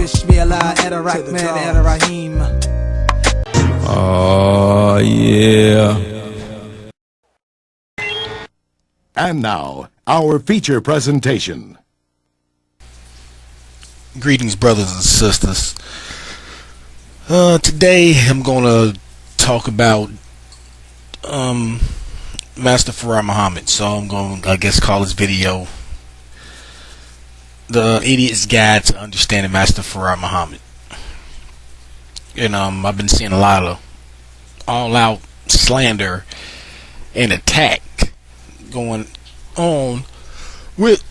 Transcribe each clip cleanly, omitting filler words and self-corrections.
Bismillah, Rahman, Rahim. Oh, yeah. And now, our feature presentation. Greetings, brothers and sisters. Today I'm gonna talk about Master Farah Muhammad. So I'm gonna, I guess, call this video "The Idiot's Guide to Understanding Master Farah Muhammad." And I've been seeing a lot of all-out slander and attack going on with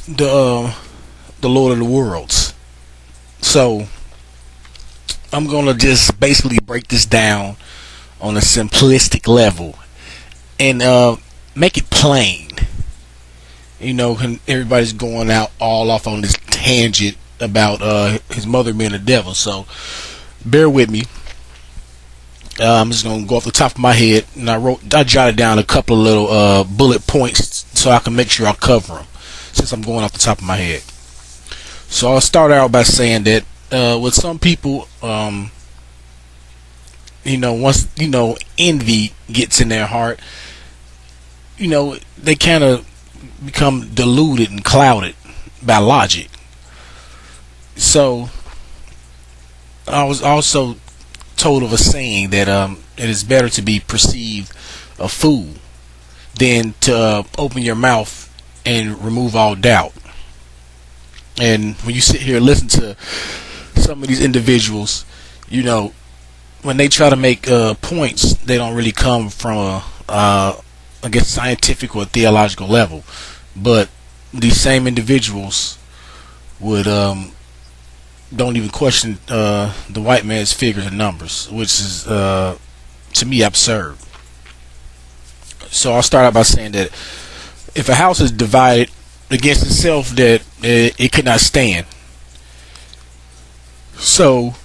the Lord of the Worlds. So I'm gonna just basically break this down on a simplistic level and make it plain. You know, everybody's going out all off on this tangent about his mother being a devil, so bear with me. I'm just gonna go off the top of my head, and I jotted down a couple of little bullet points so I can make sure I cover them, since I'm going off the top of my head. So I'll start out by saying that with some people, once envy gets in their heart, they kind of become deluded and clouded by logic. So I was also told of a saying that it is better to be perceived a fool than to open your mouth and remove all doubt. And when you sit here and listen to some of these individuals, when they try to make points, they don't really come from a scientific or theological level. But these same individuals would don't even question the white man's figures and numbers, which is to me absurd. So I'll start out by saying that if a house is divided against itself, that it could not stand. So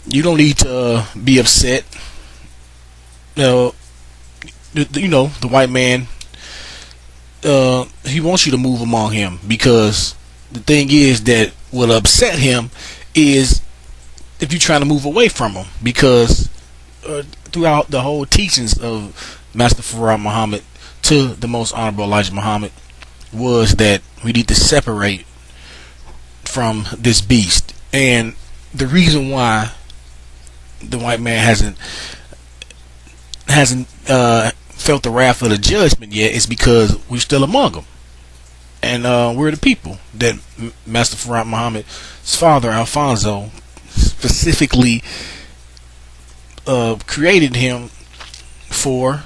you don't need to be upset. The white man, he wants you to move among him, because the thing is that what upset him is if you're trying to move away from him, because throughout the whole teachings of Master Farah Muhammad to the Most Honorable Elijah Muhammad was that we need to separate from this beast. And the reason why the white man hasn't felt the wrath of the judgment yet is because we're still among them, and we're the people that Master Farah Muhammad's father Alfonso specifically created him for,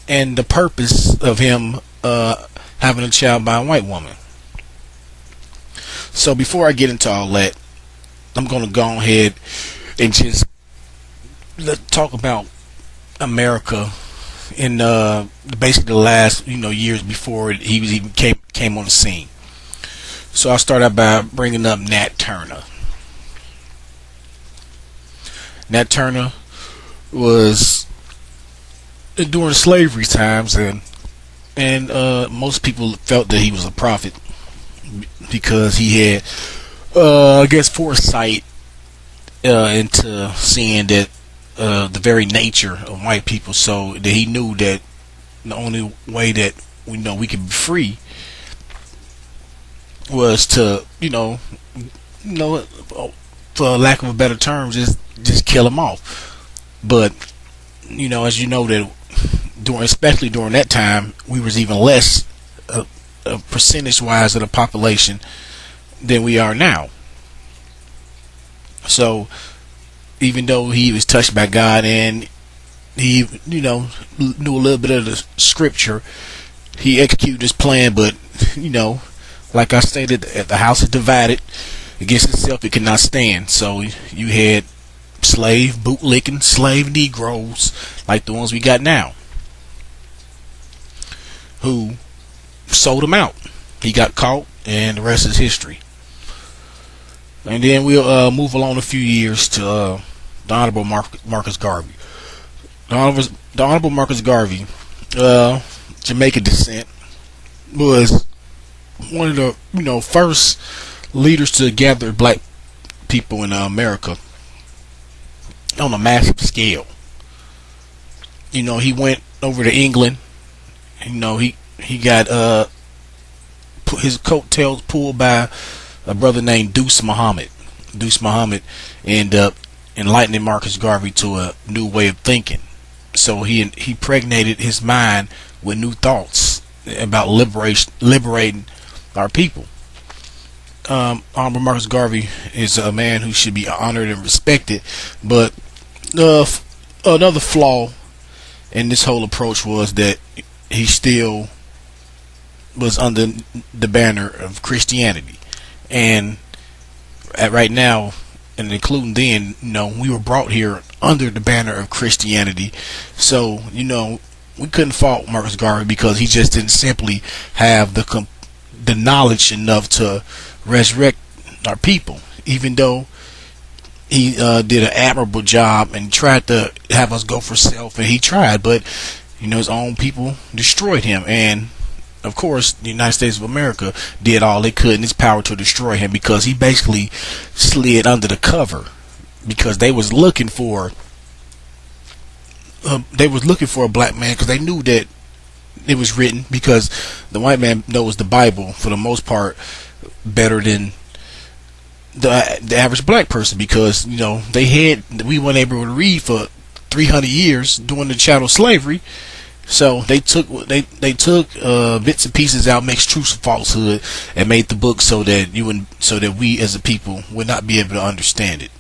and the purpose of him having a child by a white woman. So before I get into all that, I'm going to go ahead and just talk about America in basically the last years before he was even came on the scene. So I'll start out by bringing up Nat Turner. Nat Turner was during slavery times, and most people felt that he was a prophet because he had foresight into seeing that the very nature of white people, so that he knew that the only way that we could be free was to for lack of a better term, just kill them off. But as you know, that especially during that time, we was even less percentage wise of the population than we are now. So even though he was touched by God and he knew a little bit of the scripture, he executed his plan. But like I stated, if the house is divided against itself, it cannot stand. So you had bootlicking slave Negroes like the ones we got now, who sold him out. He got caught, and the rest is history. And then we'll move along a few years to the Honorable Marcus Garvey. The Honorable Marcus Garvey, Jamaican descent, was one of the first leaders to gather black people in America on a massive scale. You know, he went over to England. You know, he got his coattails pulled by a brother named Deuce Muhammad. Deuce Muhammad ended up enlightening Marcus Garvey to a new way of thinking. So he impregnated his mind with new thoughts about liberating our people. Honorable Marcus Garvey is a man who should be honored and respected, but another flaw in this whole approach was that he still was under the banner of Christianity. And right now, and including then, you know, we were brought here under the banner of Christianity. So, you know, we couldn't fault Marcus Garvey because he just didn't simply have the knowledge enough to resurrect our people, even though he did an admirable job and tried to have us go for self, and he tried, but you know, his own people destroyed him. And of course, the United States of America did all they could in its power to destroy him, because he basically slid under the cover, because they was looking for a black man, because they knew that it was written, because the white man knows the Bible for the most part better than the average black person, because you know we weren't able to read for 300 years during the chattel slavery. So they took bits and pieces out, mixed truth and falsehood, and made the book so that we as a people would not be able to understand it.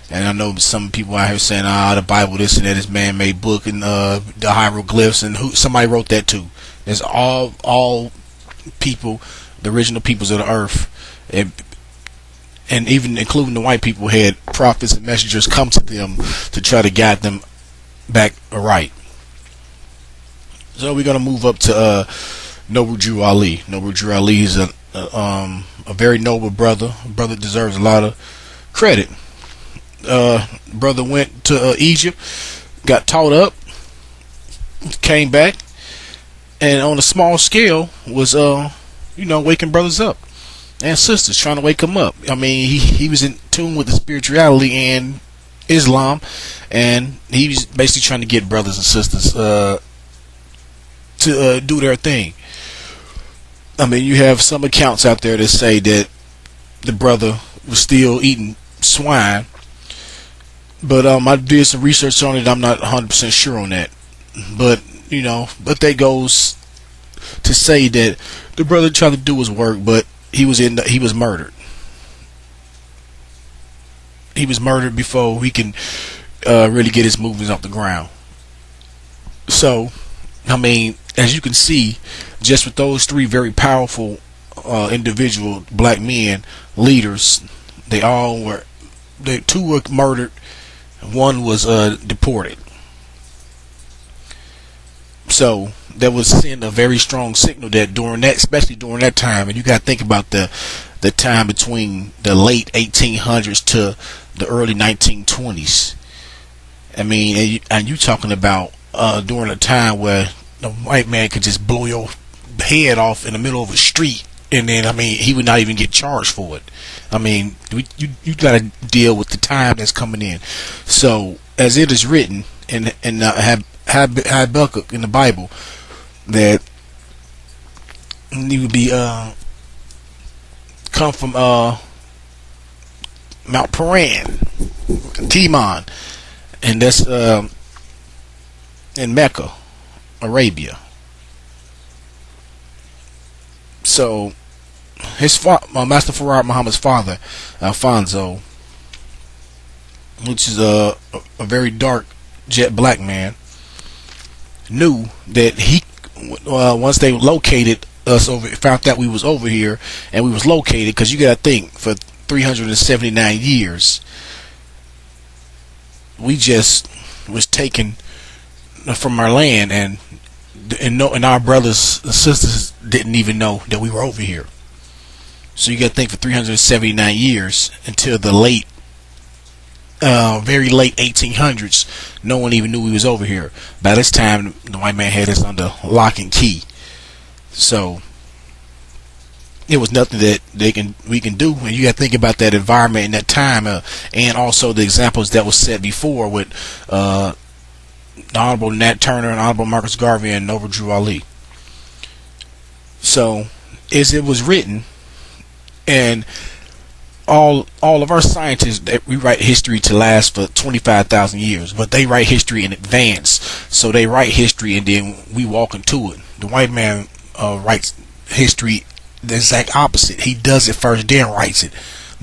And I know some people out here saying, the Bible, this and that, is man-made book, and the hieroglyphs, and somebody wrote that too. There's all people, the original peoples of the earth, and even including the white people, had prophets and messengers come to them to try to guide them back right. So we're gonna move up to Noble Drew Ali. Noble Drew Ali is a very noble brother. Brother deserves a lot of credit. Brother went to Egypt, got taught up, came back, and on a small scale was waking brothers up and sisters, trying to wake them up. I mean, he was in tune with the spirituality and Islam, and he was basically trying to get brothers and sisters to do their thing. I mean, you have some accounts out there that say that the brother was still eating swine, but I did some research on it. I'm not 100% sure on that, but that goes to say that the brother tried to do his work, but he was murdered. He was murdered before he can really get his movements off the ground. So, I mean, as you can see, just with those three very powerful individual black men, leaders, two were murdered, one was deported. So that would send a very strong signal that especially during that time, and you got to think about the time between the late 1800s to the early 1920s. I mean, and you talking about during a time where the white man could just blow your head off in the middle of a street, and then he would not even get charged for it. I mean, you got to deal with the time that's coming in. So as it is written in Habakkuk in the Bible, that he would be come from Mount Paran, Timon, and that's in Mecca, Arabia. So his Master Farad Muhammad's father, Alfonso, which is a very dark jet black man, knew that once they located us found out we was over here, and we was located, because you got to think, for 379 years we just was taken from our land, and our brothers and sisters didn't even know that we were over here. So you got to think, for 379 years until the very late 1800s, no one even knew we was over here. By this time, the white man had us under lock and key. So it was nothing that we can do. And you got to think about that environment in that time, and also the examples that was set before with the Honorable Nat Turner and Honorable Marcus Garvey and Noble Drew Ali. So as it was written, and all of our scientists, that we write history to last for 25,000 years, but they write history in advance. So they write history and then we walk into it. The white man writes history the exact opposite. He does it first, then writes it.